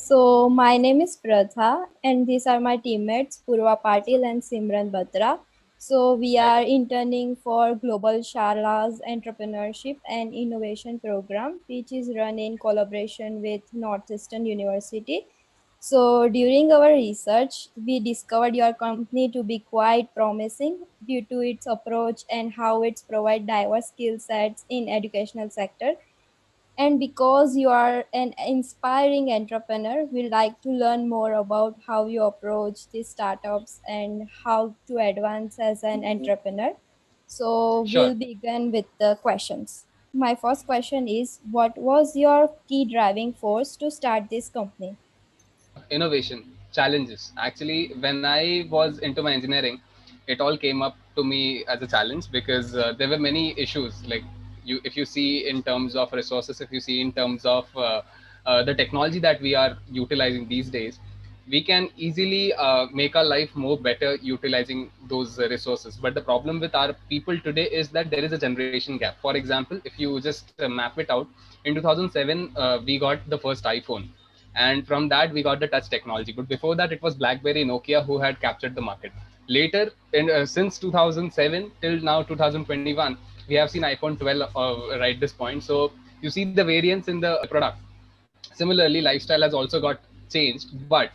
So, my name is Pratha, and these are my teammates Purva Patil and Simran Batra. So, we Hi are guys. interning for Global Sharla's Entrepreneurship and Innovation Program, which is run in collaboration with Northeastern University. So, during our research, we discovered your company to be quite promising due to its approach and how it's provide diverse skill sets in educational sector, and because you are an inspiring entrepreneur, we like to learn more about how you approach these startups and how to advance as an entrepreneur. So Sure. we'll begin with the questions. My first question is, what was your key driving force to start this company? Innovation, challenges. Actually, when I was into my engineering, it all came up to me as a challenge because there were many issues. Like if you see in terms of resources, if you see in terms of the technology that we are utilizing these days, we can easily make our life more better utilizing those resources. But the problem with our people today is that there is a generation gap. For example, if you just map it out, in 2007 we got the first iPhone, and from that we got the touch technology. But before that, it was BlackBerry, Nokia who had captured the market. Later, since 2007 till now 2021, we have seen iPhone 12 right this point. So you see the variance in the product. Similarly, lifestyle has also got changed, but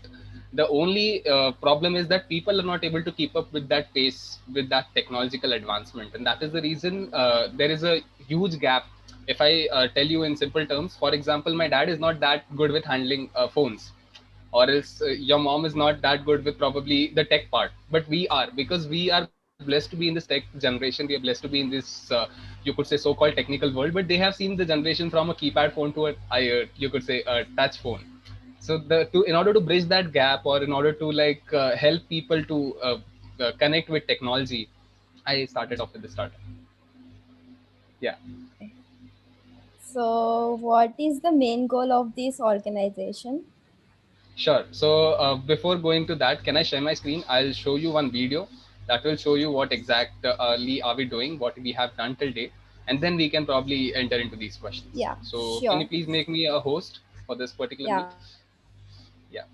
the only problem is that people are not able to keep up with that pace, with that technological advancement, and that is the reason there is a huge gap. If I tell you in simple terms, for example, my dad is not that good with handling phones, or else your mom is not that good with probably the tech part, but we are, because we are blessed to be in this tech generation. We are blessed to be in this you could say so-called technical world, but they have seen the generation from a keypad phone to a you could say a touch phone. So in order to bridge that gap, or in order to help people to connect with technology, I started off with the startup. Yeah. So, what is the main goal of this organization? Sure. So before going to that, can I share my screen? I'll show you one video that will show you what exactly are we doing, what we have done till date, and then we can probably enter into these questions. Yeah, So can you sure. please make me a host for this particular Yeah. meet? Yeah.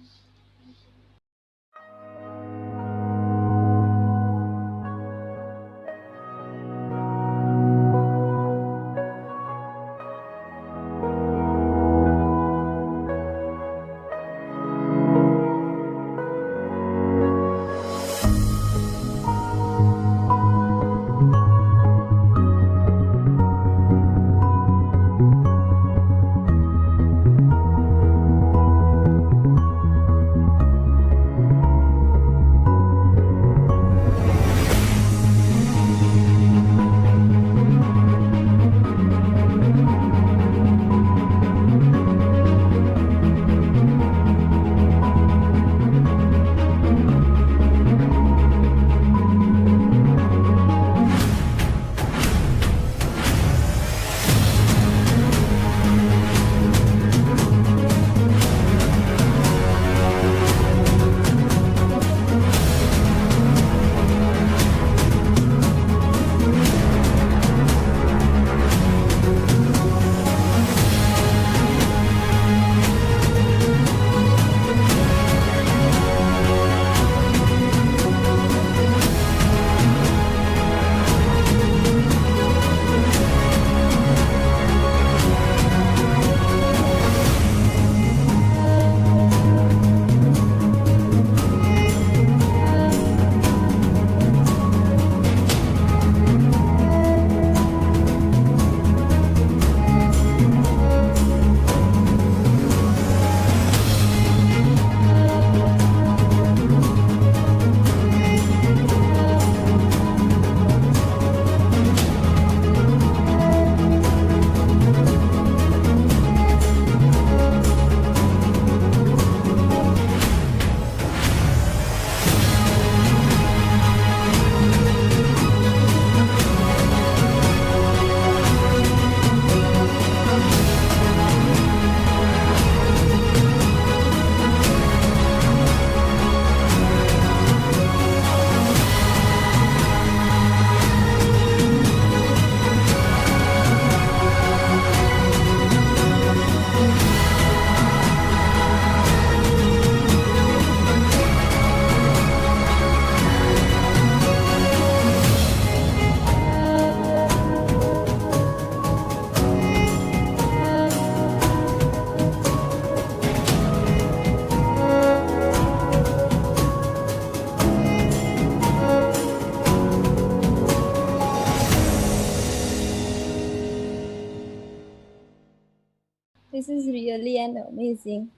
This is really an amazing,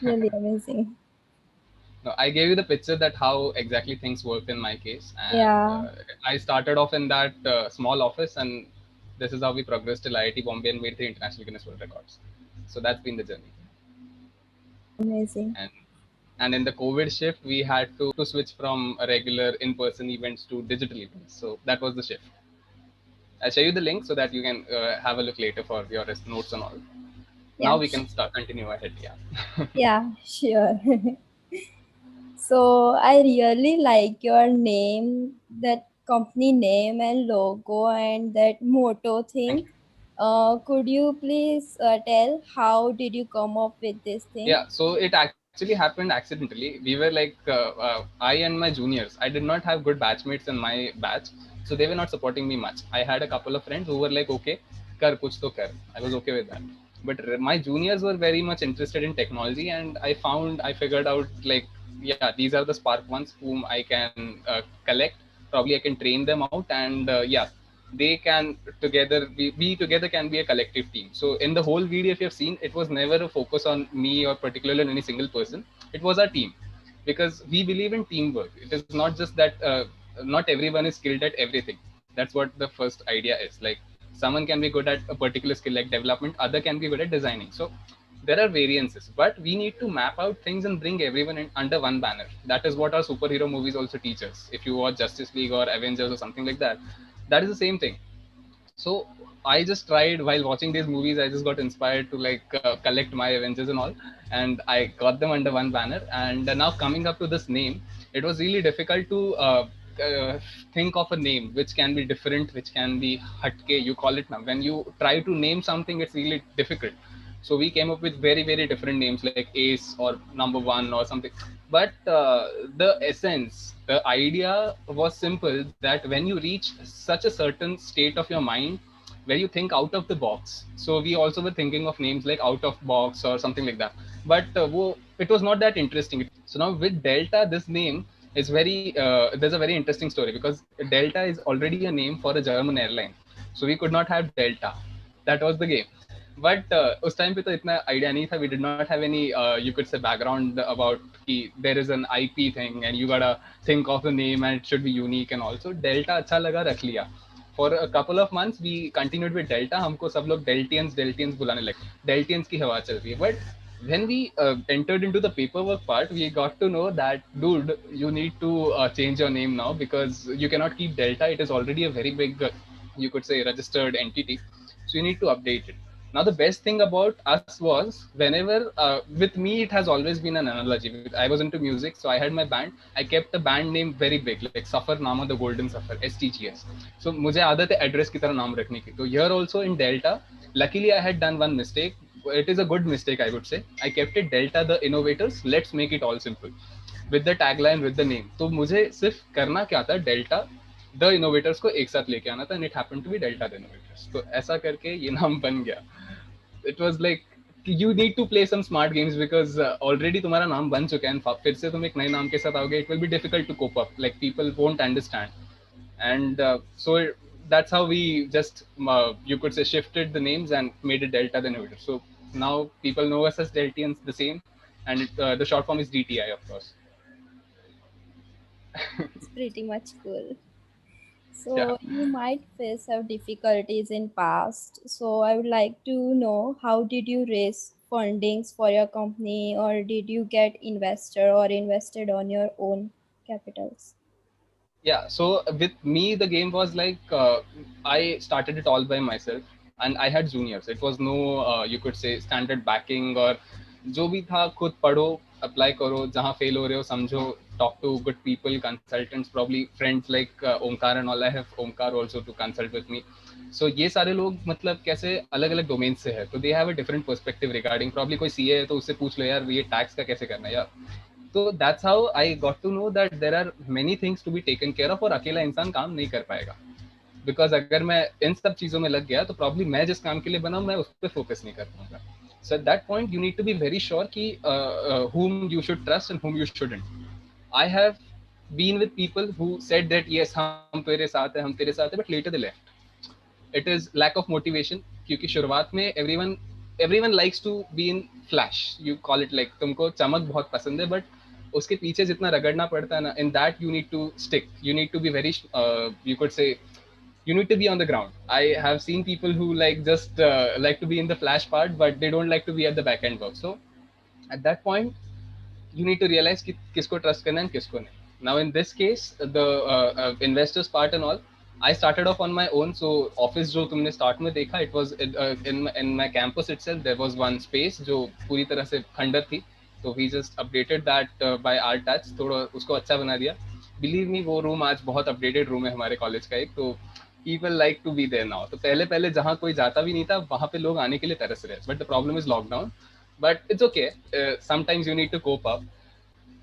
really amazing. No, I gave you the picture that how exactly things worked in my case, and Yeah, I started off in that small office, and this is how we progressed till IIT Bombay and made the International Guinness World Records. So that's been the journey. amazing. And in the COVID shift, we had to switch from a regular in-person events to digital events. So that was the shift. I'll show you the link so that you can have a look later for your notes and all. Now Yeah, we can start continue ahead. Yeah. yeah, sure. So I really like your name, that company name and logo and that motto Thank thing. you. Could you please tell how did you come up with this thing? Yeah, so it actually happened accidentally. We were like I and my juniors, I did not have good batchmates in my batch, so they were not supporting me much. I had a couple of friends who were like, okay, kar kuch to kar. I was okay with that, but my juniors were very much interested in technology, and I figured out like, yeah, these are the spark ones whom I can collect. Probably I can train them out, and yeah, they can together, we together can be a collective team. So in the whole video, if you have seen, it was never a focus on me or particularly on any single person. It was our team, because we believe in teamwork. It is not just that not everyone is skilled at everything. That's what the first idea is. Like, someone can be good at a particular skill like development, other can be good at designing. So there are variances, but we need to map out things and bring everyone in under one banner. That is what our superhero movies also teach us. If you watch Justice League or Avengers or something like that, that is the same thing. So I just tried, while watching these movies, I just got inspired to like collect my Avengers and all, and I got them under one banner. And now coming up to this name, it was really difficult to uh, think of a name which can be different, which can be hatke, you call it. Now when you try to name something, it's really difficult. So we came up with very different names like Ace or Number One or something. But the essence, the idea was simple, that when you reach such a certain state of your mind where you think out of the box. So we also were thinking of names like Out of Box or something like that. But it was not that interesting. So now with Delta, this name is very there's a very interesting story, because Delta is already a name for a German airline. So we could not have Delta. That was the game. But उस time पे तो इतना idea नहीं था. We did not have any you could say background about कि there is an IP thing and you gotta think of the name and it should be unique and also. Delta अच्छा लगा, रख लिया. For a couple of months we continued with Delta. हमको सब लोग Deltians बुलाने लगे. Deltians की हवा चल रही है. But when we entered into the paperwork part, we got to know that, dude, you need to change your name now, because you cannot keep Delta. It is already a very big, you could say, registered entity. So you need to update it. Now the best thing about us was, whenever with me it has always been an analogy. I was into music, so I had my band. I kept the band name very big, like Safar Nama the Golden Safar, STGS. So मुझे आदत है address की तरह नाम रखने की. So here also in Delta, luckily I had done one mistake. It is a good mistake, I would say. I kept it Delta the Innovators. Let's make it all simple with the tagline, with the name. तो मुझे सिर्फ करना क्या था, delta the innovators को एक साथ लेके आना था, and it happened to be Delta the innovators. तो ऐसा करके ये नाम बन गया. It was like, you need to play some smart games, because already तुम्हारा नाम बन चुका है, and फिर से तुम एक नए नाम के साथ आओगे, it will be difficult to cope up, like people won't understand. And so that's how we just you could say shifted the names and made it Delta the Innovator. So now people know us as Deltians, the same. And the short form is DTI, of course. It's pretty much cool. Yeah. So you might face some difficulties in past. So I would like to know, how did you raise fundings for your company, or did you get investor or invested on your own capitals? Yeah, so with me the game was like I started it all by myself, and I had juniors. It was no you could say standard backing or जो भी था खुद पढ़ो, apply करो, जहाँ fail हो रहे हो समझो, talk to good people, consultants, probably friends like Omkar and all. I have Omkar also to consult with me. So ये सारे लोग मतलब कैसे अलग अलग डोमेन से है, तो they have a different perspective regarding. Probably कोई CA है तो उससे पूछ लो यार ये टैक्स का कैसे करना है यार. तो that's how I got to know that there are many things to be taken care of, और अकेला इंसान काम नहीं कर पाएगा. बिकॉज अगर मैं इन सब चीज़ों में लग गया तो प्रॉब्लम मैं जिस काम के लिए बना मैं उस पर फोकस नहीं कर पाऊंगा. So at that point you need to be very sure कि whom you should trust and whom you shouldn't. I have been with people who said that yes हम तेरे साथ हैं, हम तेरे साथ हैं, but later they left. It is lack of motivation, क्योंकि शुरुआत में everyone everyone likes to be in flash, you call it like तुमको चमक बहुत पसंद है, but उसके पीछे जितना रगड़ना पड़ता है ना, in that you need to stick, you need to be very you could say you need to be on the ground. I have seen people who like just like to be in the flash part, but they don't like to be at the back end work. So at that point you need to realize कि किसको trust करना है and किसको नहीं. Now in this case the investors part and all, I started off on my own. So office जो तुमने start में देखा, it was in my campus itself. There was one space जो पूरी तरह से खंडर थी, तो we just updated that by our touch, थोड़ा उसको अच्छा बना दिया. Believe me, वो रूम आज बहुत अपडेटेड रूम है हमारे कॉलेज का एक, तो people like to be there now. तो पहले पहले जहाँ कोई जाता भी नहीं था वहाँ पे लोग आने के लिए तरस रहे, but the problem is lockdown. But it's okay. Sometimes you need to cope up.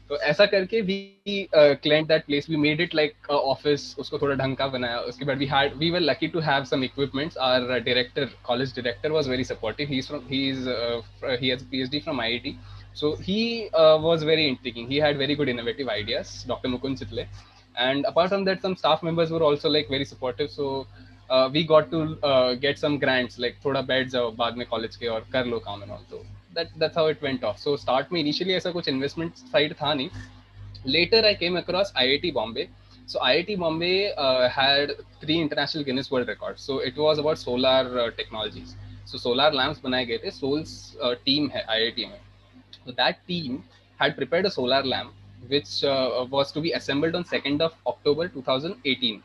तो ऐसा करके we cleaned that place. We made it like a office. उसको थोड़ा ढंग का बनाया. उसके बाद we were lucky to have some equipments. Our director, college director, was very supportive. He has a PhD from IIT. So he was very intriguing. He had very good innovative ideas, Dr. Mukund Chitle. And apart from that, some staff members were also like very supportive. So we got to get some grants, like थोड़ा बैठ जाओ बाद में college के और कर लो काम and all. So that's how it went off. So start में initially ऐसा कुछ investment side था नहीं. Later I came across IIT Bombay. So IIT Bombay had 3 international Guinness World Records. So it was about solar technologies. So solar lamps बनाए गए थे. Soul's team है IIT में. So that team had prepared a solar lamp which was to be assembled on 2nd of October 2018.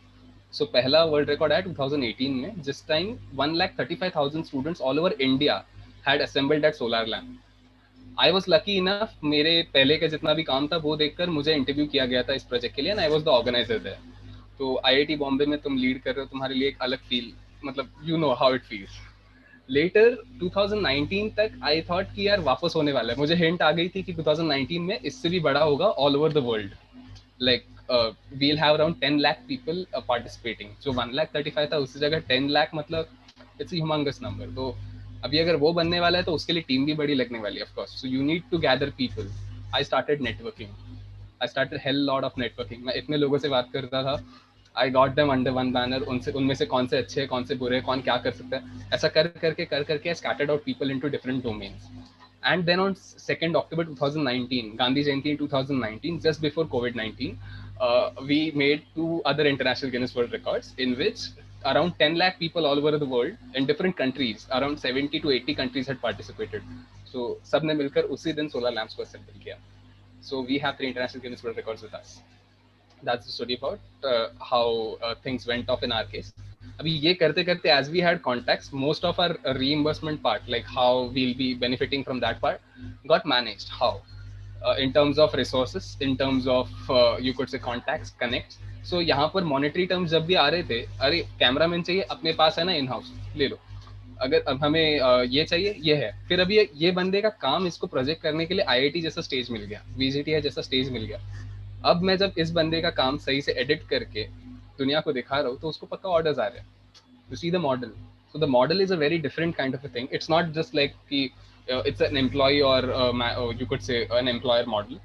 So पहला world record आया 2018 में, जिस time 1,35,000 students all over India had assembled that solar lamp. I was lucky enough, मेरे पहले का जितना भी काम था वो देखकर मुझे इंटरव्यू किया गया था इस प्रोजेक्ट के लिए, and I was the organizer there. तो IIT बॉम्बे में तुम लीड कर रहे हो, तुम्हारे लिए एक अलग फील, मतलब you know how it feels. Later 2019 तक I thought कि यार वापस होने वाला है, मुझे हिंट आ गई थी कि 2019 में इससे भी बड़ा होगा all over the world. Like we'll have around 10 lakh people participating. जो 1,35,000 था उसकी जगह 10 lakh, मतलब it's a humongous number. तो अभी अगर वो बनने वाला है तो उसके लिए टीम भी बड़ी लगने वाली है, of course. So you need to gather people. I started networking. I started hell lot of networking. मैं इतने लोगों से बात करता था. I got them under one banner. उनमें से कौन से अच्छे हैं, कौन से बुरे हैं, कौन क्या कर सकता है, ऐसा कर करके I scattered out people into different domains. And then on 2nd October 2019, Gandhi Jayanti in 2019, just before COVID-19, we made 2 other international Guinness World Records in which around 10 lakh people all over the world in different countries, around 70 to 80 countries had participated. So सबने मिलकर उसी दिन solar lamps को assemble किया. So we have 3 international Guinness World Records with us. That's the story about how things went off in our case. अभी ये करते करते as we had contacts, most of our reimbursement part, like how we'll be benefiting from that part, got managed. How? In terms of resources, in terms of you could say contacts, connects. So यहाँ पर monetary terms जब भी आ रहे थे, अरे cameraman चाहिए, अपने पास है ना इन हाउस, ले लो. अगर अब हमें ये चाहिए, ये है. फिर अभी ये बंदे का काम, इसको प्रोजेक्ट करने के लिए IIT जैसा स्टेज मिल गया, VGTI जैसा स्टेज मिल गया. अब मैं जब इस बंदे का काम सही से एडिट करके दुनिया को दिखा रहा हूँ तो उसको पक्का ऑर्डर्स आ रहे हैं. You see the model. So the model is a very different kind of a thing. It's not just like it's an employee or you could say an employer model.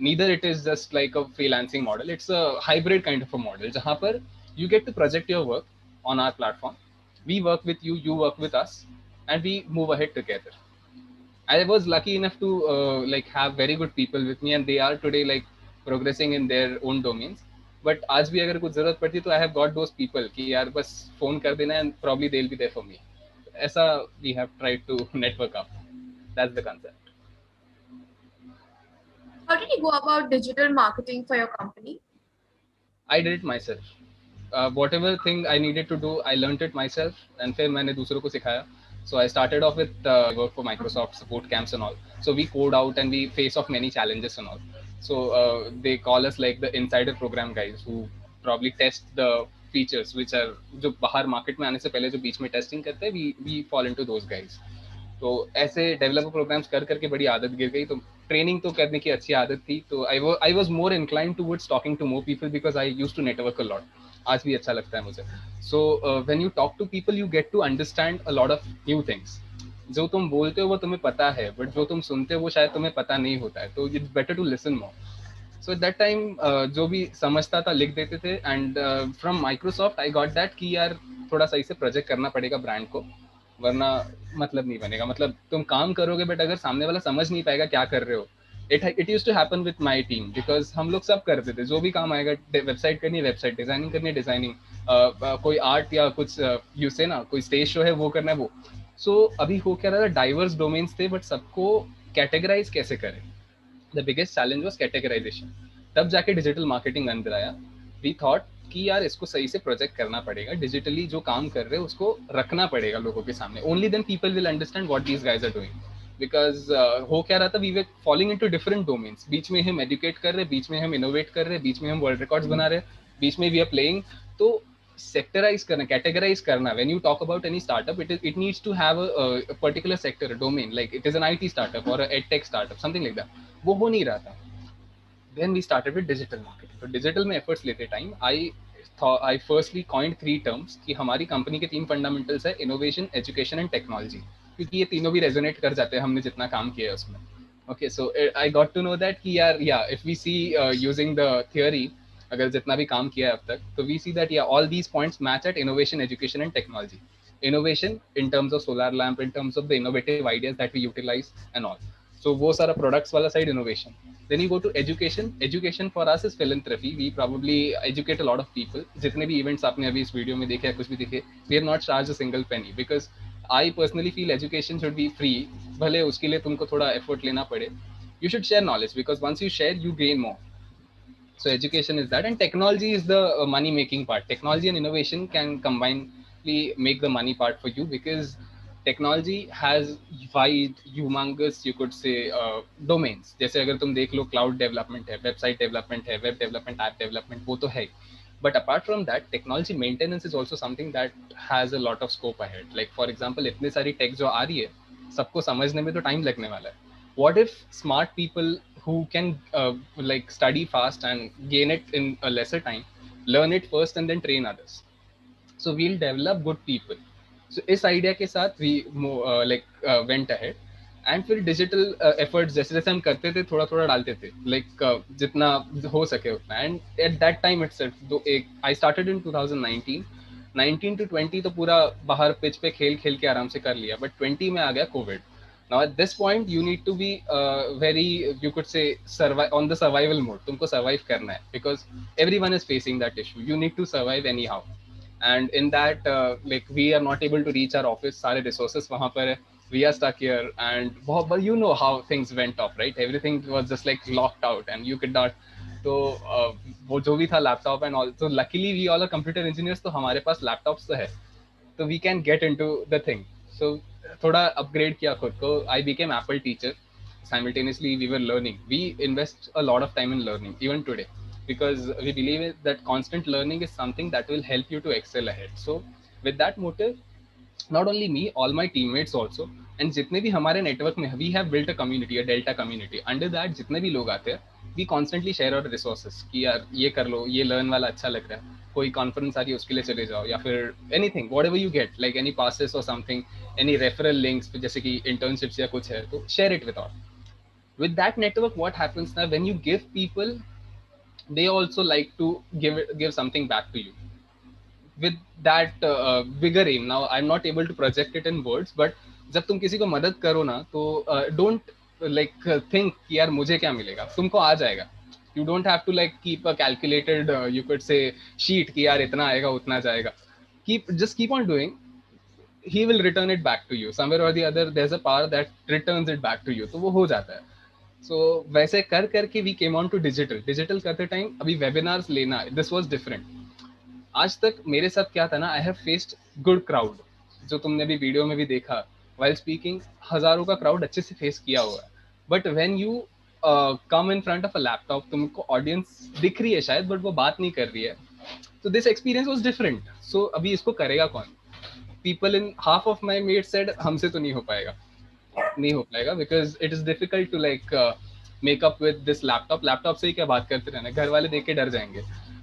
Neither it is just like a freelancing model. It's a hybrid kind of a model. जहाँ पर you get to project your work on our platform. We work with you, you work with us, and we move ahead together. I was lucky enough to like have very good people with me, and they are today like progressing in their own domains. But आज भी अगर कुछ जरूरत पड़ती तो I have got those people कि यार बस फोन कर देना and probably they'll be there for me. ऐसा we have tried to network up. That's the concept. How did you go about digital marketing for your company? I did it myself. Whatever thing I needed to do, I learned it myself, and फिर मैंने दूसरों को सिखाया. So I started off with work for Microsoft support camps and all. So we code out and we face off many challenges and all. So they call us like the insider program guys who probably test the features which are जो बाहर market में आने से पहले जो बीच में testing करते हैं, we fall into those guys. तो ऐसे डेवलपर प्रोग्राम्स कर करके बड़ी आदत गिर गई. तो ट्रेनिंग तो करने की अच्छी आदत थी. तो I was more inclined towards talking to more people because I used to network a lot. आज भी अच्छा लगता है मुझे. So when you talk to people you get to understand a lot of new things. जो तुम बोलते हो वो तुम्हें पता है, बट जो तुम सुनते हो वो शायद तुम्हें पता नहीं होता है. तो it's better to listen more. So at that time जो भी समझता था लिख देते थे. And from Microsoft I got that कि यार थोड़ा सही से प्रोजेक्ट करना पड़ेगा ब्रांड को. वरना मतलब नहीं बनेगा. मतलब तुम काम करोगे बट अगर सामने वाला समझ नहीं पाएगा क्या कर रहे हो. It use to happen with my team because हम लोग सब करते थे. जो भी काम आएगा, वेबसाइट करनी है वेबसाइट, डिजाइनिंग करनी है डिजाइनिंग, कोई आर्ट या कुछ यू से ना कोई स्टेज शो है वो करना है वो. सो अभी हो क्या रहा था, डाइवर्स डोमेन्स थे बट सबको कैटेगराइज कैसे करें. The biggest challenge was categorisation. तब जाके डिजिटल मार्केटिंग अंदर आया. वी थॉट कि यार इसको सही से प्रोजेक्ट करना पड़ेगा, डिजिटली जो काम कर रहे हैं उसको रखना पड़ेगा लोगों के सामने. Only then people will understand what these guys are doing. Because हो क्या रहा था, we were following into different domains. बीच में हम एजुकेट कर रहे हैं, बीच में हम इनोवेट कर रहे हैं, बीच में हम वर्ल्ड रिकॉर्ड्स बना रहे हैं, बीच में वी आर प्लेइंग. तो सेक्टराइज करना, कैटेगराइज करना, when you talk about any startup, it needs to have a particular sector, a domain, like it is an IT startup or a edtech startup, something like that. वो हो नहीं रहा था. Then we started with digital marketing. तो digital में efforts लेते time I firstly coined 3 terms कि हमारी कंपनी के 3 fundamentals है, innovation, education and technology, क्योंकि ये तीनों भी resonate कर जाते हैं हमने जितना काम किया है उसमें. Okay, so I got to know that कि यार if we see using the theory, अगर जितना भी काम किया है अब तक, तो we see that all these points match at innovation, education and technology. Innovation in terms of solar lamp, in terms of the innovative ideas that we utilize and all. So वो सारा products वाला side innovation. Then you go to education. Education for us is philanthropy. We probably educate a lot of people. जितने भी events आपने अभी इस video में देखे या कुछ भी देखे, we have not charged a single penny because I personally feel education should be free. भले उसके लिए तुमको थोड़ा effort लेना पड़े. You should share knowledge because once you share, you gain more. So education is that, and technology is the money making part. Technology and innovation can combinedly make the money part for you because technology has wide, humongous, you could say, domains. जैसे अगर तुम देख लो cloud development है, website development है, web development, app development, वो तो है. But apart from that, technology maintenance is also something that has a lot of scope ahead. Like for example, इतनी सारी tech जो आ रही है, सबको समझने में तो time लगने वाला है. What if smart people who can like study fast and gain it in a lesser time learn it first and then train others? So we'll develop good people. So इस idea के साथ we went ahead. And फिर digital efforts जैसे जैसे हम करते थे थोड़ा थोड़ा डालते थे, लाइक जितना हो सके उतना. And eight that time itself दो एक आई स्टार्टेड इन 2019. 19 to 20 तो पूरा बाहर पिच पे खेल खेल के आराम से कर लिया, बट 20 में आ गया Covid. Now at this point you need to be very, you could say, survive on the survival mode. तुमको survive करना है because everyone is facing that issue. You need to survive anyhow. And in that like we are not able to reach our office, सारे resources वहाँ पर है, we are stuck here, and but you know how things went off, right? Everything was just like locked out and you could not. तो वो जो भी था laptop and all, तो luckily we all are computer engineers, तो हमारे पास laptops तो है, तो we can get into the thing. So थोड़ा अपग्रेड किया खुद को. I became Apple teacher. Simultaneously we were learning. We invest a lot of time in learning even today because we believe that constant learning is something that will help you to excel ahead. So with that motive, not only me, all my teammates also, and जितने भी हमारे network में, we have built a community, a delta community. Under that जितने भी लोग आते हैं, we constantly share our resources कि यार ये कर लो, ये learn वाला अच्छा लग रहा है, कोई कॉन्फ्रेंस आ रही है उसके लिए चले जाओ, या फिर anything, whatever you get, like any passes or something, any referral links, जैसे कि internships या कुछ है, तो share it with all. With that network, what happens now, when you give people, they also like to give something back to you with that bigger aim. Now I'm not able to project it in words, but जब तुम किसी को मदद करो ना, तो don't like think कि यार मुझे क्या मिलेगा, तुमको आ जाएगा. You don't have to like keep a calculated you could say sheet कि यार इतना आएगा उतना जाएगा. Just keep on doing. He will return it back to you somewhere or the other. There's a power that returns it back to you, तो वो हो जाता है. So वैसे कर करके we came on to digital करते टाइम अभी webinars लेना, this was different. आज तक मेरे साथ क्या था ना, I have faced good crowd, जो तुमने भी वीडियो में भी देखा, वाइल स्पीकिंग हजारों का क्राउड अच्छे से फेस किया हुआ है. But when you come in front of a laptop, तुमको ऑडियंस दिख रही है शायद बट वो बात नहीं कर रही है, तो this experience was different. So अभी इसको करेगा कौन? People in half of my mate said हमसे तो नहीं हो पाएगा, नहीं हो पाएगा, because it is difficult to like makeup with this laptop से ही क्या बात करते रहना, घर वाले देख के डर जाएंगे.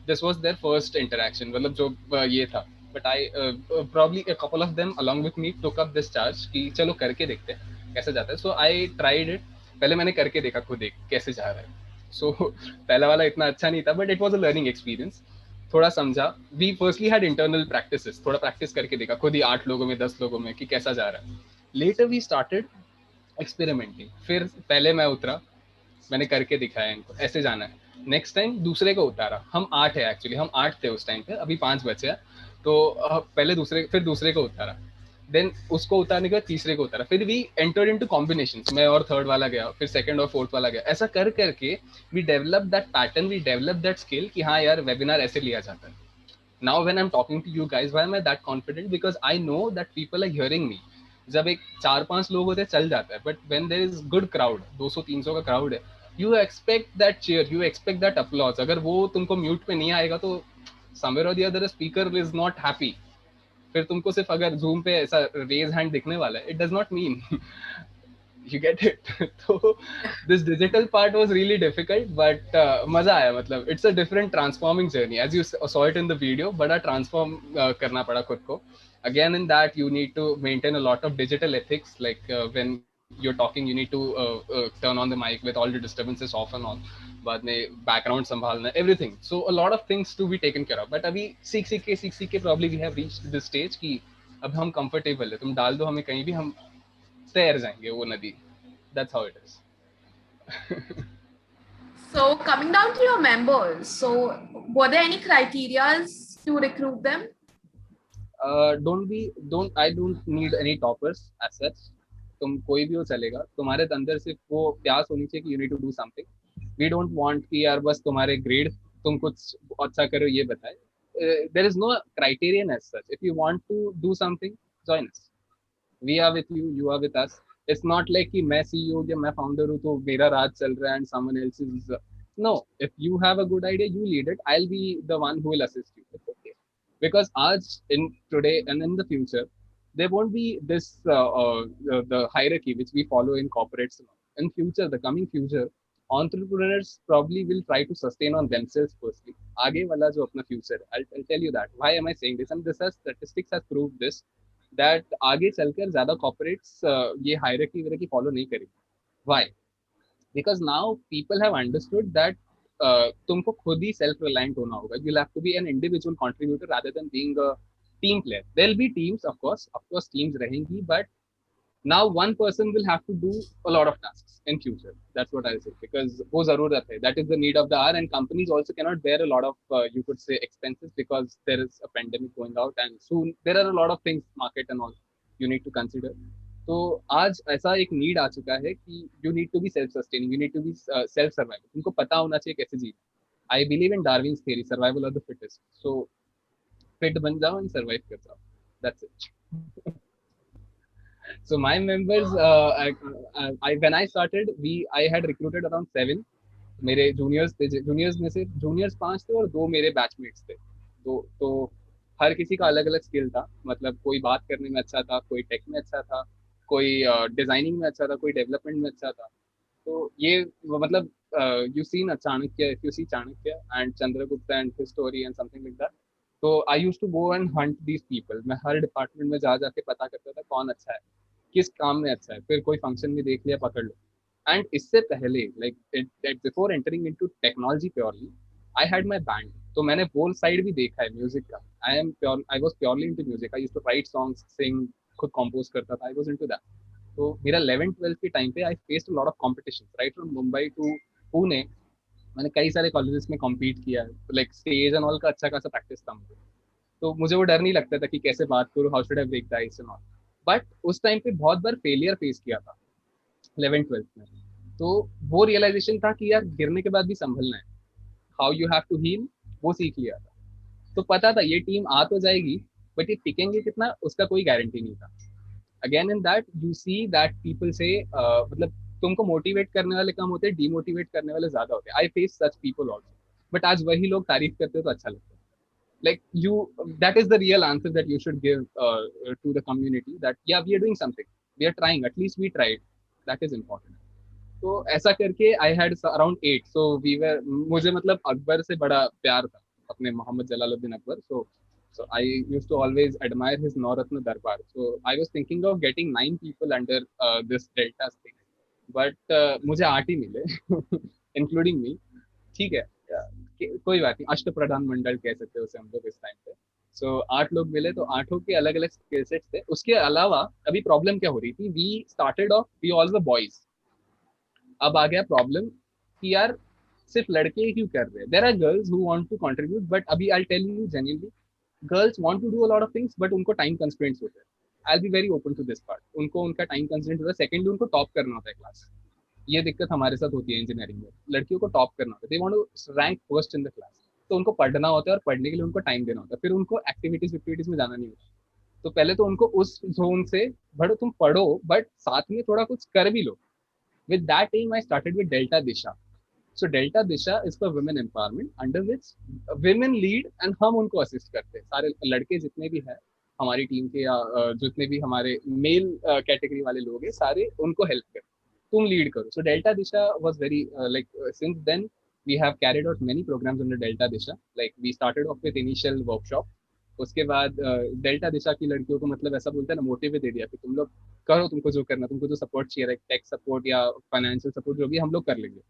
This was their first interaction, मतलब जो ये था. But I probably a couple of them along with me took up this charge कि चलो करके देखते हैं कैसे जाता है. So I tried it. पहले मैंने करके देखा खुद एक कैसे जा रहा है. So पहला वाला इतना अच्छा नहीं था, but it was a learning experience. थोड़ा समझा. We firstly had internal practices, थोड़ा प्रैक्टिस करके देखा खुद ही 8 लोगों में 10 लोगों में कि कैसा जा रहा है. Later we started experimenting. फिर पहले मैं उतरा, मैंने करके दिखाया इनको ऐसे जाना है. नेक्स्ट टाइम दूसरे को उतारा. हम 8 है एक्चुअली, हम 8 थे उस टाइम पे, अभी 5 बचे हैं. तो पहले दूसरे, फिर दूसरे को उतारा, देन उसको उतारने के बाद तीसरे को उतारा. फिर वी एंटर्ड इनटू कॉम्बिनेशंस, मैं और थर्ड वाला गया, फिर सेकंड और फोर्थ वाला गया. ऐसा कर करके we develop that pattern, we develop that skill कि हाँ यार वेबिनार ऐसे लिया जाता है. Now when I'm talking to you guys, why am I that confident? Because I know that people are hearing me. जब एक 4-5 लोग होते चल जाता है, but when there is good crowd, 200-300 का crowd है, you expect that cheer, you expect that applause. अगर वो तुमको म्यूट पे नहीं आएगा तो somewhere or the other speaker is not happy. फिर तुमको सिर्फ अगर जूम पे ऐसा रेज हैंड दिखने वाला है, it does not mean you get it. So this digital part was really difficult, but मजा आया. मतलब it's a different transforming journey, as you saw it in the video. बड़ा transform करना पड़ा खुद को. Again in that you need to maintain a lot of digital ethics, like when you're talking you need to turn on the mic with all the disturbances off and on. बाद में background संभालना, everything. So a lot of things to be taken care of. But अभी सीख के probably we have reached this stage कि अब हम comfortable है. तुम डाल दो हमें कहीं भी, हम तैर जाएंगे वो नदी. That's how it is. So coming down to your members, so were there any criterias to recruit them? I don't need any toppers as such. तुम कोई भी हो चलेगा, तुम्हारे अंदर सिर्फ वो प्यास होनी चाहिए कि you need to do something. We don't want कि यार बस तुम्हारे ग्रेड तुम कुछ अच्छा करो ये बताए. There is no criterion as such. If you want to do something, join us. We are with you, you are with us. It's not like कि मैं CEO या मैं founder हूँ तो मेरा राज चल रहा है and someone else is. No, if you have a good idea, you lead it. I'll be the one who will assist you. It's okay. Because आज in today and in the future, there won't be this the hierarchy which we follow in corporates. In future, the coming future, entrepreneurs probably will try to sustain on themselves firstly. आगे वाला जो अपना future, I'll tell you that. Why am I saying this? And this has statistics has proved this. That आगे चलकर ज्यादा corporates ये hierarchy वगैरह की फॉलो नहीं करेंगे. Why? Because now people have understood that तुमको खुद ही सेल्फ रिलायंट होना होगा. You will have to be an individual contributor rather than being a team player. There will be teams, of course teams रहेंगी, but now one person will have to do a lot of tasks in future. That's what I'll say, because wo zarurat hai, that is the need of the hour, and companies also cannot bear a lot of you could say expenses because there is a pandemic going out and soon there are a lot of things, market and all you need to consider. तो आज ऐसा एक need आ चुका है कि you need to be self sustaining, you need to be self survival. तुमको पता होना चाहिए कैसे जीना. I believe in Darwin's theory, survival of the fittest. So fit बन जाओ and survive कर जाओ. That's it. So my members, when I started, I had recruited around 7. मेरे juniors थे, juniors में से juniors 5 थे और 2 मेरे batchmates थे. तो हर किसी का अलग अलग स्किल था. मतलब कोई बात करने में अच्छा था, कोई टेक में अच्छा था, कोई डिजाइनिंग में अच्छा था, कोई डेवलपमेंट में अच्छा था. तो ये मतलब you seen Chanakya, if you see Chanakya and Chandragupta and his story and something like that. तो I used to go and hunt these people. मैं हर डिपार्टमेंट में जा जाके पता करता था कौन अच्छा है, किस काम में अच्छा है. फिर कोई फंक्शन में देख लिया, पकड़ लो. एंड इससे पहले like before entering into technology purely, I had my band. तो मैंने बोल साइड भी देखा है म्यूजिक का. I was purely into music. I used to write songs, sing, खुद कंपोज करता था. I was into that. तो मेरा 11th 12th के टाइम पे I faced a lot of competition right from Mumbai to Pune. मैंने कई सारे कॉलेजेस में कॉम्पीट किया है. लाइक स्टेज एंड ऑल का अच्छा खासा प्रैक्टिस था मुझे. तो मुझे वो डर नहीं लगता था कि कैसे बात करूँ, how should I break the ice and all. But उस टाइम पे बहुत बार फेलियर फेस किया था 11th 12th में. तो वो रियलाइजेशन था कि यार गिरने के बाद भी संभलना है. How you have to heal, वो सीख लिया था. तो पता था ये टीम आ तो जाएगी, बट ये टिकेंगे कितना उसका कोई गारंटी नहीं था. Again in that you see that people से मतलब तुमको मोटिवेट करने वाले कम होते हैं, डीमोटिवेट करने वाले ज्यादा होते हैं. I face such people also. But आज वही लोग तारीफ करते हो तो अच्छा लगता है. Like you, that is the real answer that you should give to the community, that yeah, we are doing something, we are trying, at least we tried. That is important. तो ऐसा करके I had around 8. So we were, मुझे मतलब अकबर से बड़ा प्यार था, अपने Mohammad Jalaluddin Akbar. So I used to always admire his Nauratna Darbar. So I was thinking of getting 9 people under this Delta thing, but मुझे 8 ही मिले including me. ठीक है, कोई बात नहीं, अष्ट प्रधान मंडल कह सकते हो उसे हम लोग इस टाइम पे। सो 8 लोग मिले, तो 8 के अलग अलग स्किल सेट्स थे। उसके अलावा अभी प्रॉब्लम क्या हो रही थी, we started off we all the boys. अब आ गया प्रॉब्लम कि यार सिर्फ लड़के ही क्यों कर रहे हैं, there are girls who want to contribute, but अभी I tell you genuinely, girls want to do a lot of things, but उनको टाइम कंस्ट्रेंट्स होते हैं। I will be very open to this part, उनको उनका time constraint होता है। Secondly उनको top करना होता है क्लास। ये दिक्कत हमारे साथ होती है इंजीनियरिंग में, लड़कियों को टॉप करना होता है, they want to rank first in the class. तो उनको पढ़ना होता है, और पढ़ने के लिए उनको टाइम देना होता है, फिर उनको एक्टिविटीज में जाना नहीं होता। तो पहले तो उनको उस जोन से बढ़ो, तुम पढ़ो बट साथ में थोड़ा कुछ कर भी लो। With that am I started with Delta Disha. So Delta Disha is for women empowerment, under which women lead and हम उनको असिस्ट करते हैं। सारे लड़के जितने भी हैं हमारी टीम के, या जितने भी हमारे मेल कैटेगरी वाले लोग हैं, सारे उनको हेल्प करते, तुम लीड करो। So Delta Disha was very like, since then we have carried out many programs under delta disha, like we started off with initial workshop। उसके बाद डेल्टा दिशा की लड़कियों को मतलब ऐसा बोलते हैं ना, मोटिव दे दिया कि तुम लोग करो, तुमको जो करना, तुमको जो सपोर्ट चाहिए, टेक सपोर्ट या फाइनेंशियल सपोर्ट जो भी हम लोग कर लेंगे।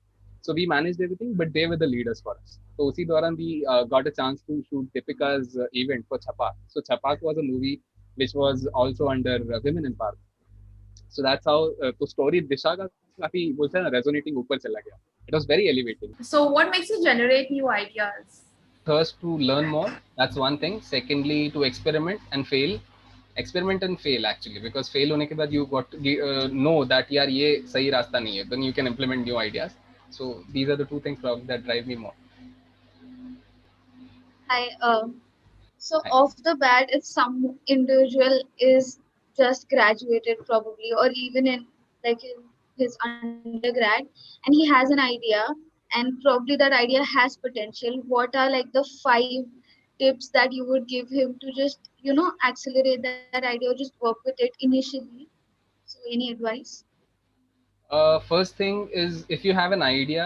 So we managed everything, but they were the leaders for us. So उसी दौरान we got a chance to shoot Deepika's event for Chhapak. So Chhapak was a movie which was also under women empowerment. So that's how तो story दिशा का काफी बोलते हैं ना resonating ऊपर चला गया. It was very elevating. So what makes you generate new ideas? First, to learn more. That's one thing. Secondly, to experiment and fail. Experiment and fail actually, because fail होने के बाद you got know that यार ये सही रास्ता नहीं है. Then you can implement new ideas. So these are the two things probably that drive me more. Hi. So Hi. off the bat, if some individual is just graduated probably, or even in like in his undergrad, and he has an idea, and probably that idea has potential, what are like the 5 tips that you would give him to just accelerate that idea or just work with it initially? So any advice? First thing is, if you have an idea,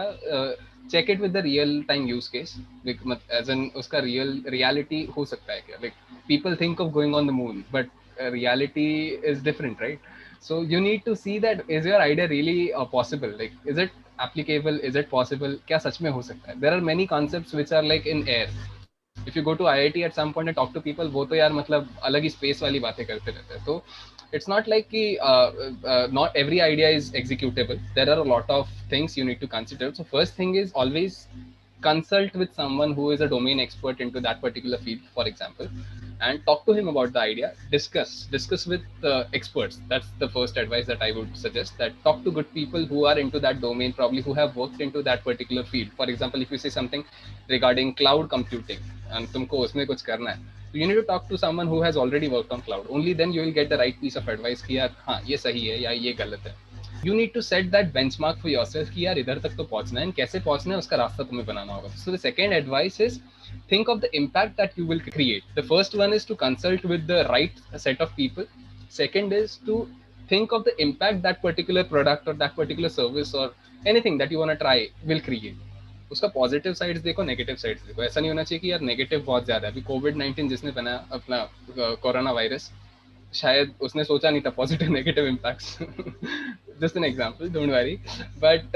check it with the real time use case. Like, as in उसका reality हो सकता है क्या? Like people think of going on the moon, but reality is different, right? So you need to see that is your idea really possible? Like, is it applicable? Is it possible? क्या सच में हो सकता है? There are many concepts which are like in air. If you go to IIT at some point and talk to people, वो तो यार मतलब अलग ही space वाली बातें करते रहते हैं। तो it's not like कि not every idea is executable. There are a lot of things you need to consider. So first thing is always consult with someone who is a domain expert into that particular field, for example, and talk to him about the idea. Discuss with experts. That's the first advice that I would suggest, that talk to good people who are into that domain, probably who have worked into that particular field. For example, if you say something regarding cloud computing and तुमको उसमें कुछ करना है, so you need to talk to someone who has already worked on cloud. Only then you will get the right piece of advice कि यार हाँ ये सही है या ये गलत है. You need to set that benchmark for yourself कि यार इधर तक तो पहुंचना है, कैसे पहुंचना है उसका रास्ता तुम्हें बनाना होगा. So the second advice is, think of the impact that you will create. The first one is to consult with the right set of people. Second is to think of the impact that particular product or that particular service or anything that you want to try will create. उसका positive sides देखो, negative sides देखो. ऐसा नहीं होना चाहिए कि यार negative बहुत ज्यादा है. अभी कोविड-19 जिसने बनाया अपना कोरोना वायरस, शायद उसने सोचा नहीं था positive negative impacts. Just an example, don't worry, but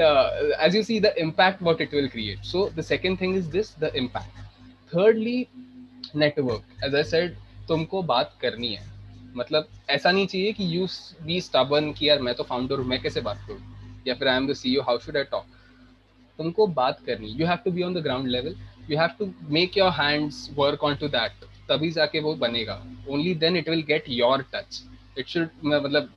as you see the impact what it will create. So the second thing is this, the impact. Thirdly, network. As I said, तुमको बात करनी है. मतलब ऐसा नहीं चाहिए कि you be stubborn कि यार मैं तो फाउंडर हूँ, मैं कैसे बात करूँ, या फिर I am the CEO, how should I talk. तुमको बात करनी. You have to be on the ground level. You have to make your hands work onto that. तभी जाके वो बनेगा. Only then it will get your touch. It should मतलब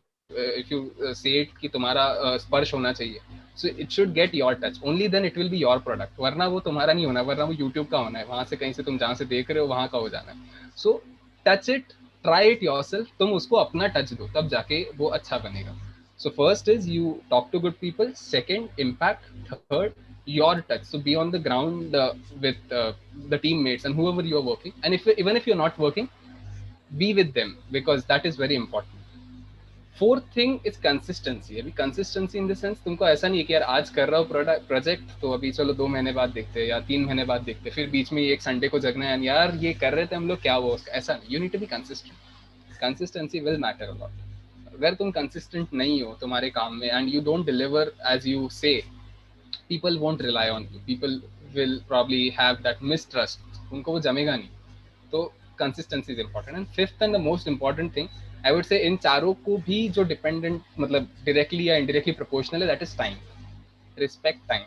if you say it कि तुम्हारा स्पर्श होना चाहिए. So it should get your touch. Only then it will be your product. वरना वो तुम्हारा नहीं होना, वरना वो YouTube का होना है. वहाँ से कहीं से तुम जहाँ से देख रहे हो वहाँ का हो जाना है. So touch it, try it yourself. तुम उसको अपना टच दो, तब जाके वो अच्छा बनेगा. So first is you talk to good people. Second, impact. Third, your touch. So be on the ground with the teammates and whoever you are working. And even if you're not working, be with them, because that is very important. Fourth thing is consistency. अभी consistency in the sense, तुमको ऐसा नहीं है कि यार आज कर रहा हूँ प्रोजेक्ट, तो अभी चलो 2 महीने बाद देखते हैं या 3 महीने बाद देखते हैं, फिर बीच में एक संडे को जगना है यार ये कर रहे थे हम लोग, क्या वो उसका. ऐसा नहीं. You need to be consistent. Consistency will matter a lot. अगर तुम consistent नहीं हो तुम्हारे काम में and you don't deliver as you say, people won't rely on you. People will probably have that mistrust. उनको वो जमेगा नहीं. तो consistency is important. And fifth and the most important thing I would say, इन चारों को भी जो डिपेंडेंट मतलब डायरेक्टली या इनडायरेक्टली प्रोपोर्शनल है, that is time. Respect time.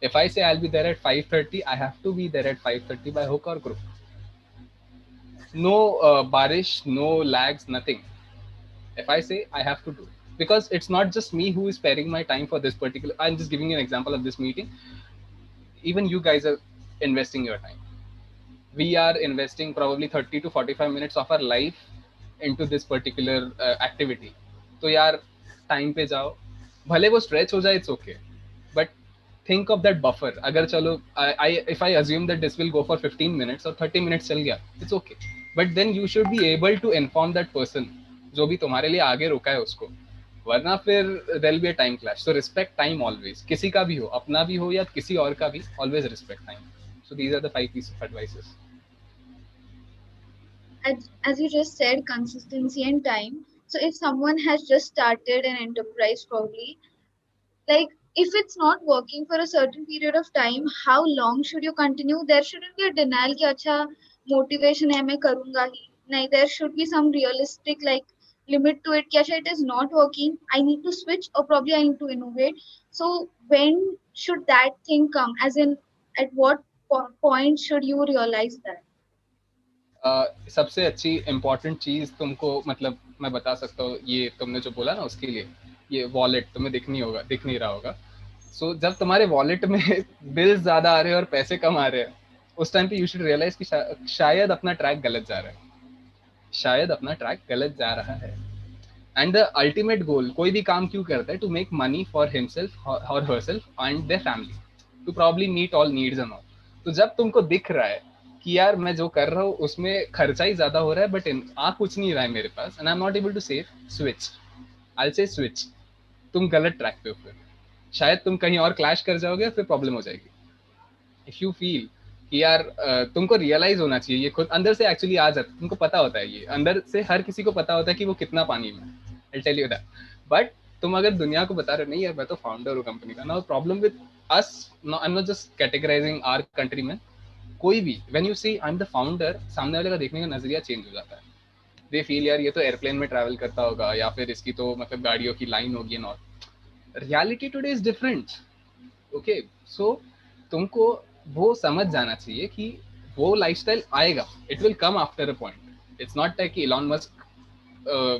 If I say I'll be there at 5:30, I have to be there at 5:30 by hook or crook. No barish, no lags, nothing. If I say, I have to do it. Because it's not just me who is sparing my time for this particular. I'm just giving you an example of this meeting. Even you guys are investing your time. We are investing probably 30 to 45 minutes of our life into this particular activity. तो यार time पे जाओ, भले वो stretch हो जाए, it's okay, but think of that buffer. अगर चलो if I assume that this will go for 15 minutes or 30 minutes चल गया, it's okay, but then you should be able to inform that person जो भी तुम्हारे लिए आगे रुका है उसको, वरना फिर there will be a time clash. So respect time always, किसी का भी हो, अपना भी हो या किसी और का भी, always respect time. So these are the 5 pieces of advices. As you just said, consistency and time. So if someone has just started an enterprise, probably, like, if it's not working for a certain period of time, how long should you continue? There shouldn't be a denial ki acha motivation hai main karunga hi. Nahi, there should be some realistic like limit to it ki acha it is not working, I need to switch, or probably I need to innovate. So when should that thing come, as in at what point should you realize that? सबसे अच्छी important चीज़ तुमको मतलब मैं बता सकता हूँ, ये तुमने जो बोला ना उसके लिए, ये वॉलेट तुम्हें दिख नहीं रहा होगा. सो जब तुम्हारे वॉलेट में बिल्स ज़्यादा आ रहे हैं और पैसे कम आ रहे हैं, उस टाइम पे यू शुड रियलाइज कि शायद अपना ट्रैक गलत जा रहा है, शायद अपना ट्रैक गलत जा रहा है. एंड द अल्टीमेट गोल कोई भी काम क्यों करता है? To make money for himself और herself and their family, to probably meet all needs and all. तो जब तुमको दिख रहा है कि यार मैं जो कर रहा हूँ उसमें खर्चा ही ज्यादा हो रहा है, बट आ कुछ नहीं रहा है मेरे पास, and I am not able to save, switch. I say switch. तुम गलत ट्रैक पे हो, फिर शायद तुम कहीं और क्लैश कर जाओगे, फिर प्रॉब्लम हो जाएगी. इफ यू फील कि यार तुमको रियलाइज होना चाहिए, ये खुद अंदर से एक्चुअली आ जाता है, तुमको पता होता है, ये अंदर से हर किसी को पता होता है कि वो कितना पानी में. I tell you that. But तुम अगर दुनिया को बता रहे हो नहीं यार मैं तो फाउंडर हूँ कंपनी का, now problem with us, I am not just categorising our country में, कोई भी when you see I am the founder, सामने वाले का देखने का नजरिया चेंज हो जाता है. दे फील यार ये तो एयरप्लेन में ट्रैवल करता होगा, या फिर इसकी तो मतलब गाड़ियों की लाइन होगी and all. Reality today is different. Okay, so तुमको वो समझ जाना चाहिए कि वो लाइफस्टाइल आएगा, it will come after a point. It's not like कि इलॉन मस्क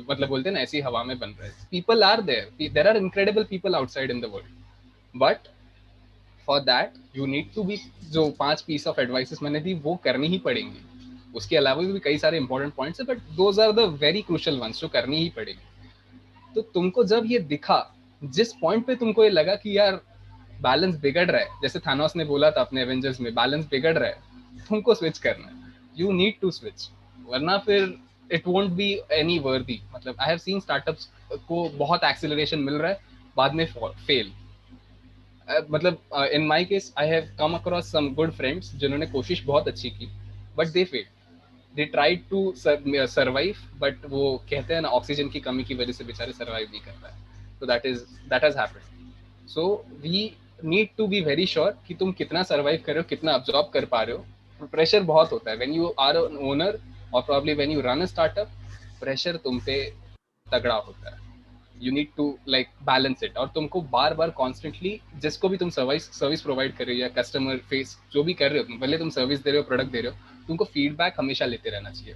मतलब बोलते हैं ना ऐसी हवा में बन रहा है. People are there are incredible people outside in the world, but for that you need to be, जो 5 पीस ऑफ एडवाइसेस मैंने दी वो करनी ही पड़ेंगी. उसके अलावा भी कई सारे इंपॉर्टेंट पॉइंट्स है, but those are the very crucial ones जो करनी ही पड़ेगी. तो तुमको जब ये दिखा, जिस पॉइंट पे तुमको ये लगा कि यार बैलेंस बिगड़ रहा है, जैसे थानोस ने बोला था अपने एवेंजर्स में, बैलेंस बिगड़ रहा है, तुमको स्विच करना है. यू नीड टू स्विच, वरना फिर इट वोंट बी एनी वर्दी. मतलब आई हैव सीन स्टार्टअप्स को बहुत एक्सेलरेशन मिल रहा है, बाद में फेल. मतलब in my case I have come across some good friends जिन्होंने कोशिश बहुत अच्छी की, but they fail. They tried to survive, but वो कहते हैं ना ऑक्सीजन की कमी की वजह से बेचारे सर्वाइव नहीं कर पाए. तो that has happened. So we need to be very sure कि तुम कितना सर्वाइव कर रहे हो, कितना अब्जॉर्ब कर पा रहे हो. प्रेशर बहुत होता है when you are an owner, और probably when you run a startup, pressure तुम पे तगड़ा होता है. You need to like balance it. और तुमको बार बार कॉन्स्टेंटली जिसको भी तुम सर्विस प्रोवाइड कर रहे हो या कस्टमर फेस जो भी कर रहे हो, भले तुम सर्विस दे रहे हो, प्रोडक्ट दे रहे हो, तुमको फीडबैक हमेशा लेते रहना चाहिए.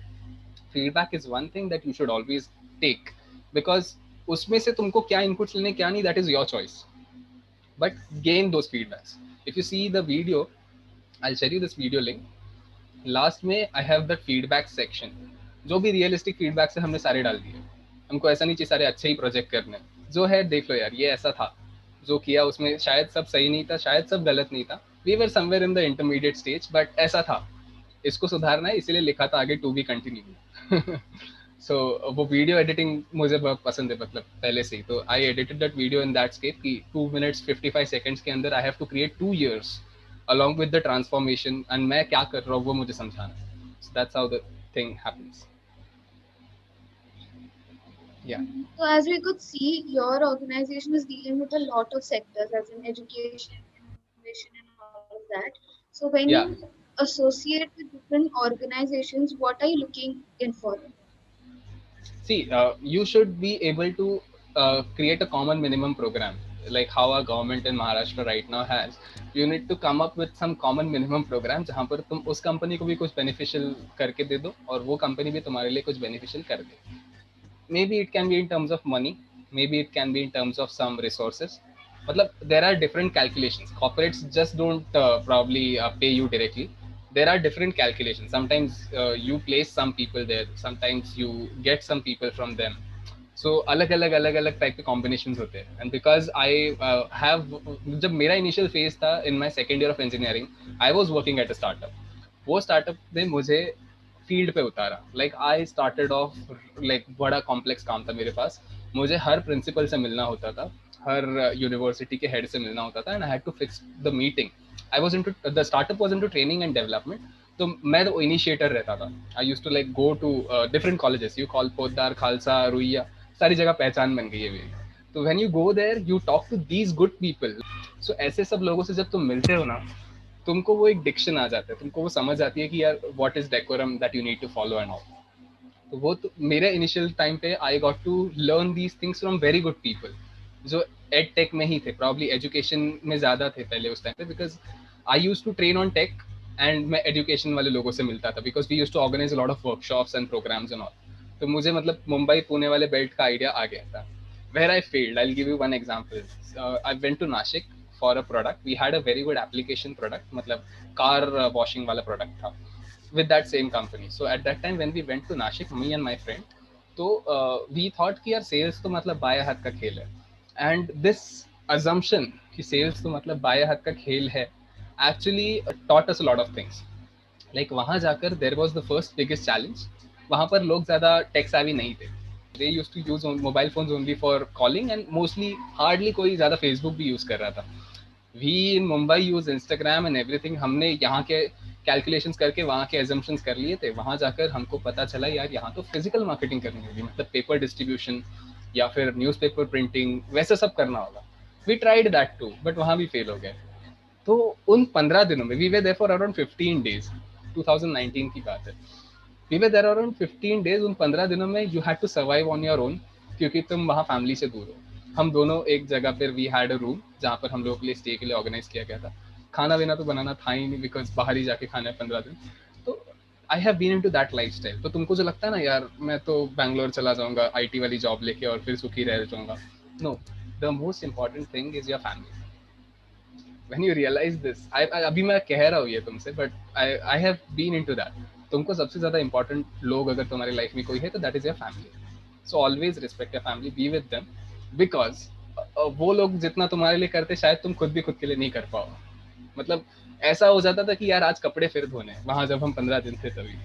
Feedback is one thing that you should always take, because उसमें से तुमको क्या इनपुट्स लेने क्या नहीं, that is your choice, but gain those feedbacks. If you see the video, I will share you this video link. Last में I have the feedback section. जो भी रियलिस्टिक फीडबैक्स है हमने सारे डाल दिए. हमको ऐसा नहीं चाहिए सारे अच्छे ही प्रोजेक्ट करने. जो है देख लो यार, ये ऐसा था, जो किया उसमें शायद सब सही नहीं था, शायद सब गलत नहीं था, we were somewhere in the intermediate stage, but ऐसा था, इसको सुधारना है, इसीलिए लिखा था आगे टू बी कंटिन्यू. सो वो वीडियो एडिटिंग मुझे बहुत पसंद है, मतलब पहले से ही. तो I edited that video in that scape कि 2 minutes 55 seconds के अंदर I have to create 2 years along with the transformation, and मैं क्या कर रहा हूँ वो मुझे समझाना है. So that's how the thing happens. Yeah. So as we could see, your organization is dealing with a lot of sectors, as in education, innovation, and all of that. that. So when Yeah. you associate with different organizations, what are you looking in for? See, you should be able to create a common minimum program, like how our government in Maharashtra right now has. You need to come up with some common minimum program जहाँ पर तुम उस company को भी कुछ beneficial करके दे दो और वो कंपनी भी तुम्हारे लिए कुछ बेनिफिशियल कर दे. Maybe it can be in terms of money, maybe it can be in terms of some resources. Matlab, there are different calculations. Corporates just don't probably pay you directly. There are different calculations. Sometimes you place some people there, sometimes you get some people from them. So अलग अलग type के combination होते हैं. And because I have, जब मेरा initial phase था in my second year of engineering, I was working at a startup. वो startup ने मुझे फील्ड पे उतारा. Like I started off, like बड़ा कॉम्प्लेक्स काम था मेरे पास. मुझे हर प्रिंसिपल से मिलना होता था, हर यूनिवर्सिटी के हेड से मिलना होता था, and I had to fix the meeting. I was into the startup was into training and development. तो मैं तो इनिशिएटर रहता था. I used to like go to different colleges. You call Poddar, Khalsa, Ruia, सारी जगह पहचान बन गई है मेरी. तो when you go there you talk to these good people. So ऐसे सब लोगों से जब तुम मिलते हो ना, तुमको वो एक डिक्शन आ जाता है, तुमको वो समझ आती है कि यार what is decorum that you need to follow and all. तो वो तो मेरे इनिशियल टाइम पे I got to learn these things from very good people जो एड टेक में ही थे. प्रॉब्ली एजुकेशन में ज़्यादा थे पहले उस टाइम पे, because I use to train on tech and मैं एजुकेशन वाले लोगों से मिलता था, because we use to organise lot of workshops and programmes and all. तो मुझे मतलब मुंबई पुणे वाले बेल्ट का आइडिया आ गया था. Where I failed, I will give you one example. I went to Nashik for a product. We had a very good application product, मतलब car washing वाला प्रोडक्ट था with that same company. So at that time when we went to Nashik, me and my friend, तो we thought कि यार sales तो मतलब बाएं हाथ का खेल है. And this assumption कि sales तो मतलब बाएं हाथ का खेल है actually taught us a lot of things. Like वहाँ जाकर there was the first biggest challenge. वहाँ पर लोग ज़्यादा tech savvy नहीं थे. They used to use mobile phones only for calling and mostly hardly कोई ज़्यादा Facebook भी use कर रहा था. We in Mumbai use Instagram and everything. हमने यहाँ के कैलकुलेशंस करके वहाँ के एजम्पशंस कर लिए थे. वहाँ जाकर हमको पता चला यार यहाँ तो फिजिकल मार्केटिंग करनी होगी, मतलब पेपर डिस्ट्रीब्यूशन या फिर न्यूज़पेपर प्रिंटिंग वैसा सब करना होगा. We tried that too but वहाँ भी फेल हो गए. तो उन 15 दिनों में we were there for around 15 days. 2019 की बात है. We were there around 15 days. उन 15 दिनों में you had to survive on your own, क्योंकि तुम वहाँ फैमिली से दूर हो. हम दोनों एक जगह पर वी हैड अ रूम जहाँ पर हम लोगों के लिए स्टे के लिए ऑर्गेनाइज किया गया था. खाना पीना तो बनाना था ही नहीं, बिकॉज बाहर ही जाके खाना है 15 दिन. तो I have been into that lifestyle. तो तुमको जो लगता है ना यार मैं तो बैंगलोर चला जाऊंगा आईटी वाली जॉब लेके और फिर सुखी रह जाऊंगा, no. The most important thing is your family. When you realise this, अभी मैं कह रहा हूँ ये तुमसे, but I have been into that. तुमको सबसे ज्यादा इंपॉर्टेंट लोग अगर तुम्हारी लाइफ में कोई है तो that is your family. So always respect your family, be with them, because वो लोग जितना तुम्हारे लिए करते शायद तुम खुद भी खुद के लिए नहीं कर पाओ. मतलब ऐसा हो जाता था कि यार आज कपड़े फिर धोने वहां जब हम 15 दिन थे तभी,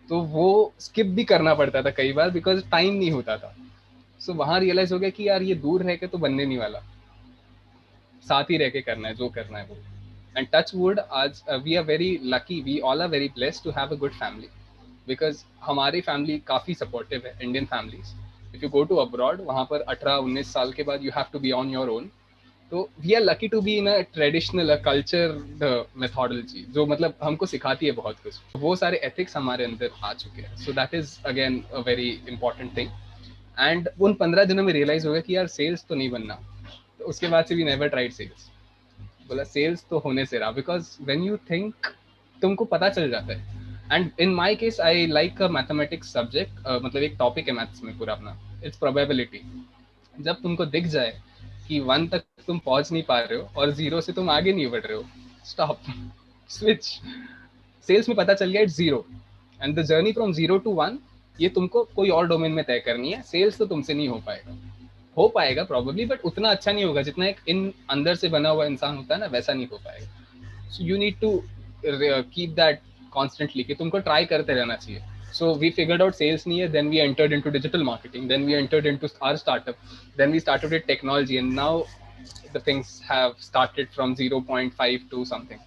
तो वो स्किप भी करना पड़ता था कई बार बिकॉज टाइम नहीं होता था. सो वहां रियलाइज हो गया कि यार ये दूर रह के तो बनने नहीं वाला, साथ ही रह के करना है जो करना है वो. एंड टच वुड, आज we are very lucky, we all are very blessed to have a good family, because हमारी फैमिली काफ़ी सपोर्टिव है. Indian families, if you go to abroad वहाँ पर 18-19 साल के बाद you have to be on your own. तो we are lucky to be in a traditional culture methodology जो मतलब हमको सिखाती है बहुत कुछ. वो सारे एथिक्स हमारे अंदर आ चुके हैं. सो that is again a very important thing. And उन 15 दिनों में रियलाइज हो गया कि यार सेल्स तो नहीं बनना. तो उसके बाद से भी नेवर ट्राइड सेल्स. बोला सेल्स तो होने से रहा, बिकॉज व्हेन यू थिंक तुमको पता चल जाता है. And in my case I like a mathematics subject, मतलब एक टॉपिक है मैथ्स में पूरा अपना, इट्स प्रोबेबिलिटी. जब तुमको दिख जाए कि 1 तक तुम पहुंच नहीं पा रहे हो और 0 से तुम आगे नहीं बढ़ रहे हो, स्टॉप, स्विच. सेल्स में पता चल गया it's 0 and the journey from 0 to 1 ये तुमको कोई और डोमेन में तय करनी है. सेल्स तो तुमसे नहीं हो पाएगा प्रॉब्लली, बट उतना अच्छा नहीं होगा जितना एक इन अंदर से बना हुआ इंसान होता है ना, वैसा नहीं हो पाएगा. So you need to keep that constantly कि तुमको ट्राई करते रहना चाहिए. So we figured out sales nahi hai, then we entered into digital marketing, then we entered into our startup, then we started with technology, and now the things have started from 0.5 to something.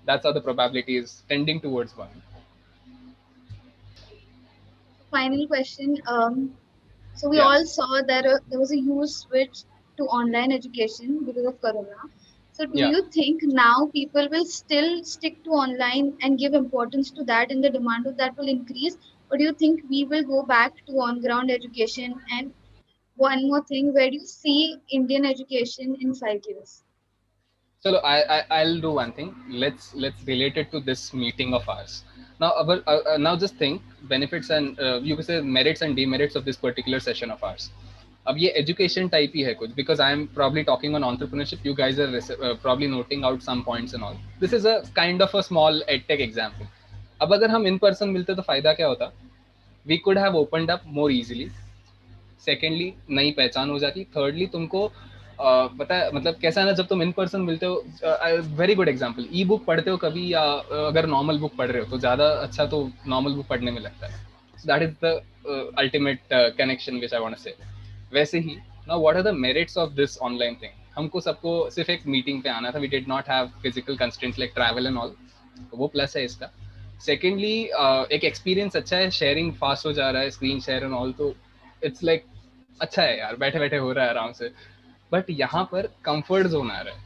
That's how the probability is tending towards 1. Final question. So we Yeah. all saw that there was a huge switch to online education because of Corona. So do Yeah. you think now people will still stick to online and give importance to that and the demand of that will increase? Or do you think we will go back to on-ground education? And one more thing, where do you see Indian education in 5 years? So I'll do one thing. Let's relate it to this meeting of ours. Now, now just think benefits and you could say merits and demerits of this particular session of ours. अब ये education type ही है कुछ, because I am probably talking on entrepreneurship. You guys are probably noting out some points and all. This is a kind of a small edtech example. अब अगर हम in person मिलते तो फायदा क्या होता? We could have opened up more easily. Secondly नई पहचान हो जाती. थर्डली तुमको पता है मतलब कैसा है ना, जब तुम इन पर्सन मिलते हो, वेरी गुड एग्जांपल, ई बुक पढ़ते हो कभी या अगर नॉर्मल बुक पढ़ रहे हो तो ज़्यादा अच्छा तो नॉर्मल बुक पढ़ने में लगता है. So that is the ultimate connection which I want to say. वैसे ही now what are the merits of this online thing. हमको सबको सिर्फ एक मीटिंग पे आना था. We did not have physical constraints like travel and all. वो प्लस है इसका. सेकेंडली एक एक्सपीरियंस अच्छा है, शेयरिंग फास्ट हो जा रहा है, स्क्रीन शेयर एंड ऑल, तो इट्स लाइक अच्छा है यार, बैठे बैठे हो रहा है आराम से. बट यहाँ पर कंफर्ट जोन आ रहा है.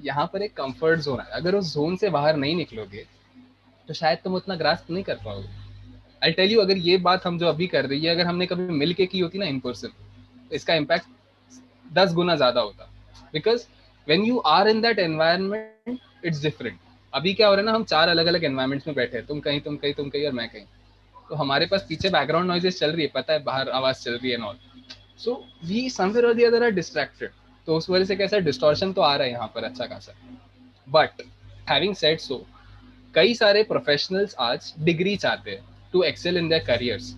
यहाँ पर एक कंफर्ट जोन है. अगर उस जोन से बाहर नहीं निकलोगे तो शायद तुम उतना ग्रास्प नहीं कर पाओगे. आई टेल यू, अगर ये बात हम जो अभी कर रही है अगर हमने कभी मिल के की होती ना इन पर्सन, तो इसका इम्पैक्ट 10 गुना ज्यादा होता. Because when you are in that environment it's different. अभी क्या हो रहा है ना, हम 4 अलग अलग एनवायरमेंट्स में बैठे हैं. तुम कहीं तुम कहीं तुम कहीं और मैं कहीं. तो हमारे पास पीछे बैकग्राउंड नॉइजेस चल रही है, पता है बाहर आवाज चल रही है नॉट. सो वी समवेयर और द अदर आर डिस्ट्रैक्टेड. तो उस वजह से कैसा डिस्टॉर्शन तो आ रहा है यहाँ पर अच्छा खासा. बट हैविंग सेड सो, कई सारे प्रोफेशनल्स आज डिग्री चाहते हैं to excel in their careers.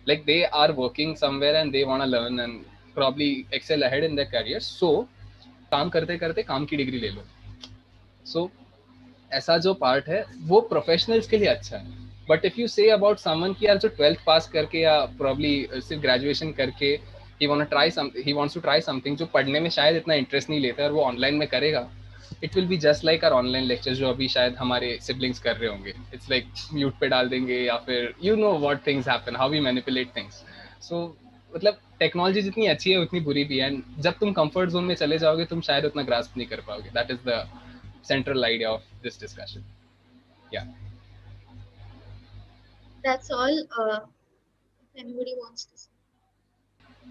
Like they are working somewhere and they want to learn and probably excel ahead in their careers. So काम करते करते काम की डिग्री ले लो. सो ऐसा जो पार्ट है वो प्रोफेशनल्स के लिए अच्छा है. But if you say about someone कि यार जो 12th पास करके या प्रॉब्ली सिर्फ ग्रेजुएशन करके ही वांट्स टू ट्राई समथिंग, जो पढ़ने में शायद इतना इंटरेस्ट नहीं लेता है और वो ऑनलाइन में करेगा, it will be just like our online lectures जो अभी शायद हमारे सिबलिंग्स कर रहे होंगे. इट्स लाइक म्यूट पे डाल देंगे या फिर you know what things happen, how we manipulate things. So मतलब टेक्नोलॉजी जितनी अच्छी है उतनी बुरी भी है. एंड जब तुम कंफर्ट जोन में चले जाओगे तुम शायद उतना ग्रास्प नहीं कर पाओगे. That is the central idea of this discussion. Yeah. That's all. If anybody wants to say.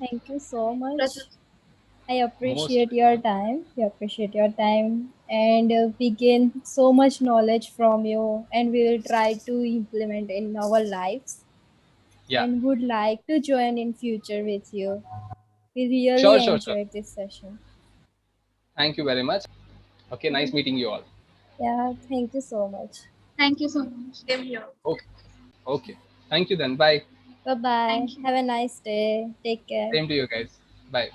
Thank you so much. Pratham, I appreciate your time. We appreciate your time, and we gain so much knowledge from you, and we will try to implement in our lives. Yeah. And would like to join in future with you. We really Sure. enjoyed this session. Thank you very much. Okay, nice meeting you all. Yeah, thank you so much. thank you so much. Same here. Okay. Thank you then. Bye. Bye bye. Thank you. Have a nice day. Take care. Same to you guys. Bye.